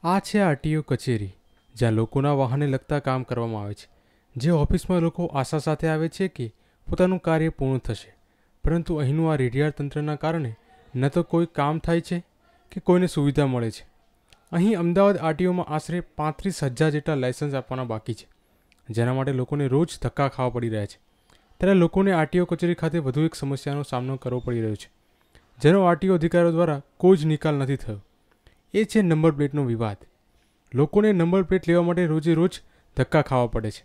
આ છે આરટીઓ કચેરી, જ્યાં લોકોના વાહનને લગતા કામ કરવામાં આવે છે. જે ઓફિસમાં લોકો આશા સાથે આવે છે કે પોતાનું કાર્ય પૂર્ણ થશે, પરંતુ અહીંનું આ રેડિયાળ તંત્રના કારણે ન તો કોઈ કામ થાય છે કે કોઈને સુવિધા મળે છે. અહીં અમદાવાદ આરટીઓમાં આશરે 35,000 જેટલા લાયસન્સ આપવાના બાકી છે, જેના માટે લોકોને રોજ ધક્કા ખાવા પડી રહ્યા છે. ત્યારે લોકોને આરટીઓ કચેરી ખાતે વધુ એક સમસ્યાનો સામનો કરવો પડી રહ્યો છે, જેનો આરટીઓ અધિકારીઓ દ્વારા કોઈ જ નિકાલ નથી થયો. એ છે નંબર પ્લેટનો વિવાદ. લોકોને નંબર પ્લેટ લેવા માટે રોજે રોજ ધક્કા ખાવા પડે છે.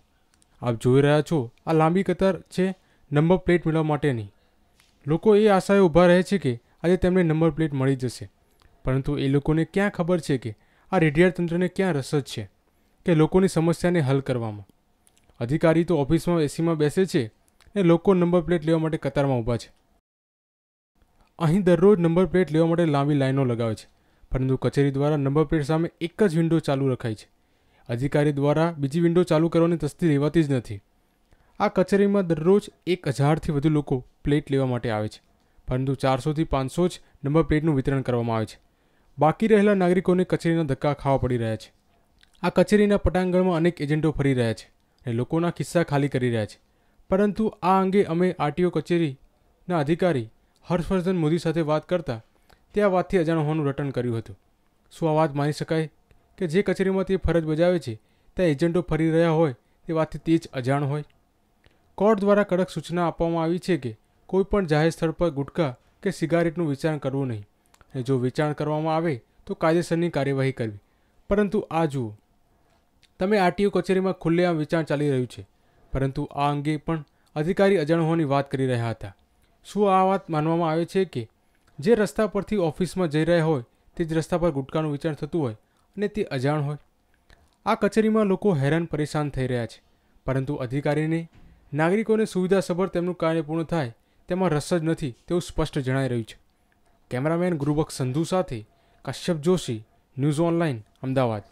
આપ જોઈ રહ્યા છો, આ લાંબી કતાર છે નંબર પ્લેટ મેળવવા માટેની. લોકો એ આશાએ ઊભા રહે છે કે આજે તેમને નંબર પ્લેટ મળી જશે, પરંતુ એ લોકોને ક્યાં ખબર છે કે આ રેડિયાળ તંત્રને ક્યાં રસ જ છે કે લોકોની સમસ્યાને હલ કરવામાં. અધિકારી તો ઓફિસમાં એસીમાં બેસે છે અને લોકો નંબર પ્લેટ લેવા માટે કતારમાં ઊભા છે. અહીં દરરોજ નંબર પ્લેટ લેવા માટે લાંબી લાઈનો લગાવે છે, પરંતુ કચેરી દ્વારા નંબર પ્લેટ સામે એક જ વિન્ડો ચાલુ રખાય છે. અધિકારી દ્વારા બીજી વિન્ડો ચાલુ કરવાની તસ્દી લેવાતી જ નથી. આ કચેરીમાં દરરોજ 1,000થી વધુ લોકો પ્લેટ લેવા માટે આવે છે, પરંતુ 400થી 500 જ નંબર પ્લેટનું વિતરણ કરવામાં આવે છે. બાકી રહેલા નાગરિકોને કચેરીના ધક્કા ખાવા પડી રહ્યા છે. આ કચેરીના પટાંગણમાં અનેક એજન્ટો ફરી રહ્યા છે અને લોકોના ખિસ્સા ખાલી કરી રહ્યા છે. પરંતુ આ અંગે અમે આરટીઓ કચેરીના અધિકારી હર્ષવર્ધન મોદી સાથે વાત કરતા તે આ વાતથી અજાણ હોવાનું રટણ કર્યું હતું. શું આ વાત માની શકાય કે જે કચેરીમાં તે ફરજ બજાવે છે ત્યાં એજન્ટો ફરી રહ્યા હોય તે વાતથી તે જ અજાણ હોય? કોર્ટ દ્વારા કડક સૂચના આપવામાં આવી છે કે કોઈ પણ જાહેર સ્થળ પર ગુટખા કે સિગારેટનું વેચાણ કરવું નહીં, અને જો વેચાણ કરવામાં આવે તો કાયદેસરની કાર્યવાહી કરવી. પરંતુ આ જુઓ, તમે આરટીઓ કચેરીમાં ખુલ્લેઆમ વેચાણ ચાલી રહ્યું છે, પરંતુ આ અંગે પણ અધિકારી અજાણ હોવાની વાત કરી રહ્યા હતા. શું આ વાત માનવામાં આવે છે કે જે રસ્તા પરથી ઓફિસમાં જઈ રહ્યા હોય તે જ રસ્તા પર ગુટખાનું વેચાણ થતું હોય અને તે અજાણ હોય? આ કચેરીમાં લોકો હેરાન પરેશાન થઈ રહ્યા છે, પરંતુ અધિકારીને નાગરિકોને સુવિધાસભર તેમનું કાર્ય પૂર્ણ થાય તેમાં રસ જ નથી તેવું સ્પષ્ટ જણાઈ રહ્યું છે. કેમેરામેન ગુરુબક્ષ સંધુ સાથે કશ્યપ જોશી, ન્યૂઝ ઓનલાઈન, અમદાવાદ.